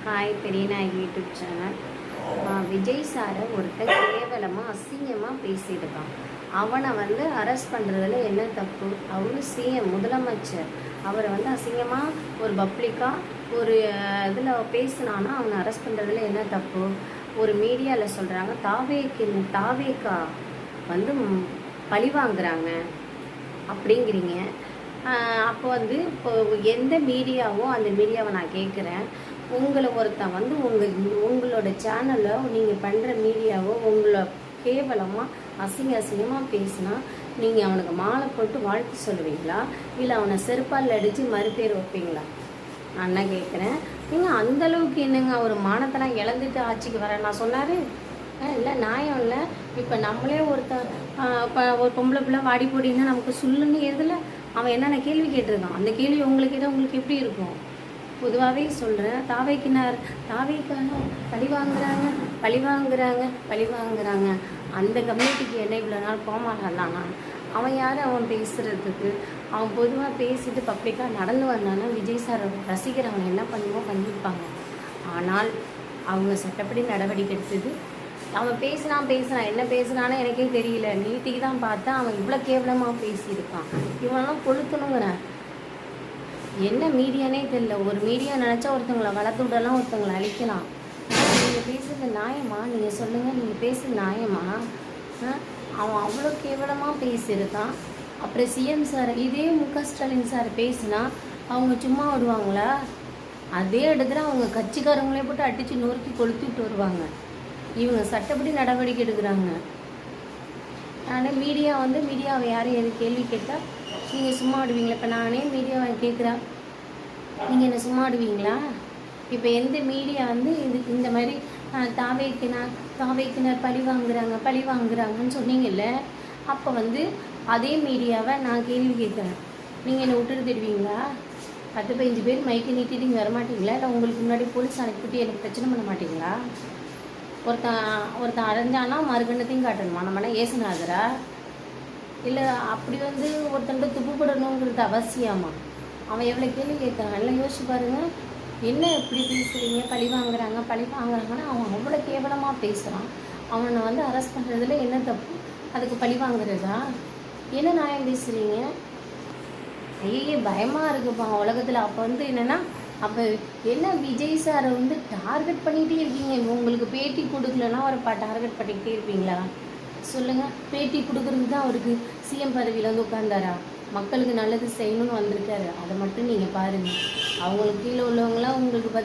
Hi Periyanayaki YouTube channel. Vijay சாரை ஒருத்தர் கேவலமாக அசிங்கமாக பேசியிருக்கான். அவனை அரெஸ்ட் பண்ணுறதுல என்ன தப்பு? அவரு சிஎம் முதலமைச்சர், அவரை அசிங்கமாக ஒரு பப்ளிக்காக ஒரு இதில் பேசினான்னா அவனை அரெஸ்ட் பண்ணுறதுல என்ன தப்பு? ஒரு மீடியாவில் சொல்கிறாங்க தாவேக்கா பழி வாங்குறாங்க அப்படிங்கிறீங்க. அப்போ இப்போ எந்த மீடியாவோ அந்த மீடியாவை நான் கேட்குறேன். உங்களை ஒருத்தன் உங்களோட சேனலில் நீங்கள் பண்ணுற மீடியாவோ உங்களை கேவலமாக அசிங்கமாக பேசினா நீங்கள் அவனுக்கு மாலை போட்டு வாழ்த்து சொல்லுவீங்களா, இல்லை அவனை செருப்பால் அடித்து மறுபேர் வைப்பீங்களா? நான் என்ன கேட்குறேன், நீங்கள் அந்தளவுக்கு என்னங்க ஒரு மானத்தெல்லாம் இழந்துட்டு ஆட்சிக்கு வரேன் நான் சொன்னார்? இல்லை நியாயம் இல்லை. இப்போ நம்மளே இப்போ ஒரு பொம்பளை பிள்ளை வாடி போடின்னா நமக்கு சொல்லுன்னு எதில் அவன் என்னென்ன கேள்வி கேட்டிருக்கான். அந்த கேள்வி உங்களுக்கு கேட்டால் உங்களுக்கு எப்படி இருக்கும்? பொதுவாகவே சொல்கிறேன், தாவேக்கான பழி வாங்குறாங்க. அந்த கம்யூனிட்டிக்கு என்ன இவ்வளோ நாள் போமாட்டானா? அவன் யார் அவன் பேசுகிறதுக்கு? அவன் பொதுவாக பேசிட்டு பப்ளிக்காக நடந்து வந்தானா விஜய் சார் ரசிகர் அவனை என்ன பண்ணுவோம் பண்ணியிருப்பாங்க. ஆனால் அவங்க சட்டப்படி நடவடிக்கை எடுத்தது. அவன் பேசினான் என்ன பேசுனானே எனக்கே தெரியல. நீட்டிக்கு தான் பார்த்தா அவன் இவ்வளோ கேவலமாக பேசியிருக்கான். இவனெல்லாம் கொளுத்தணுங்கிறேன். என்ன மீடியானே தெரியல. ஒரு மீடியா நினச்சா ஒருத்தங்களை வளர்த்து விடலாம், ஒருத்தங்களை அழிக்கலாம். நீங்கள் பேசுகிறது நியாயமா? நீங்கள் சொல்லுங்கள், நீங்கள் பேசுகிறது நியாயமா? அவன் அவ்வளோ கேவலமாக பேசியிருக்கான். அப்புறம் சிஎம் சார் இதே ஸ்டாலின் சார் பேசினா அவங்க சும்மா விடுவாங்களா? அதே இடத்துல அவங்க கட்சிக்காரங்களே போட்டு அடித்து நொறுக்கி கொளுத்திட்டு வருவாங்க. இவங்க சட்டப்படி நடவடிக்கை எடுக்கிறாங்க. ஆனால் மீடியாவை யாரும் எது கேள்வி கேட்டால் நீங்கள் சும்மா விடுவீங்களா? இப்போ நானே மீடியாவை கேட்குறேன், நீங்கள் என்ன சும்மா விடுவீங்களா? இப்போ எந்த மீடியா இந்த மாதிரி தாவேக்கினர் பழி வாங்குறாங்கன்னு சொன்னீங்கல்ல, அப்போ அதே மீடியாவை நான் கேள்வி கேட்குறேன், நீங்கள் என்னை விட்டுட்டு தருவீங்களா? 10-15 பேர் மைக்கு நீட்டிட்டு இங்கே வரமாட்டீங்களா? இல்லை உங்களுக்கு முன்னாடி போலீஸ் அனுப்பிட்டு எனக்கு பிரச்சனை பண்ண மாட்டீங்களா? ஒருத்தன் அரைஞ்சானா மறுகண்ணத்தையும் காட்டணுமா? நம்மனா ஏசுநாதரா? இல்லை அப்படி ஒருத்தன்ட்டு துப்பு போடணுங்கிறது அவசியமா? அவன் எவ்வளோ கேள்வி கேட்குறான், எல்லாம் யோசிச்சு பாருங்கள். என்ன எப்படி பேசுகிறீங்க? பழி வாங்குறாங்கன்னா அவன் அவ்வளோ கேவலமாக பேசுகிறான். அவனை அரெஸ்ட் பண்ணுறதுல என்ன தப்பு? அதுக்கு பழி வாங்குறதா? என்ன நியாயம் பேசுகிறீங்க? ஐயே பயமாக இருக்குப்பா உலகத்தில். அப்போ என்னென்னா, அப்போ என்ன விஜய் சாரை டார்கெட் பண்ணிகிட்டே இருக்கீங்க. உங்களுக்கு பேட்டி கொடுக்கலன்னா அவரை டார்கெட் பண்ணிக்கிட்டே இருப்பீங்களா? சொல்லுங்கள். பேட்டி கொடுக்குறது தான் அவருக்கு சிஎம் பதவியில் உட்கார்ந்தாரா? மக்களுக்கு நல்லது செய்யணும்னு வந்திருக்காரு. அதை மட்டும் நீங்கள் பாருங்கள். அவங்களுக்கு கீழே உள்ளவங்களாம் உங்களுக்கு பதில்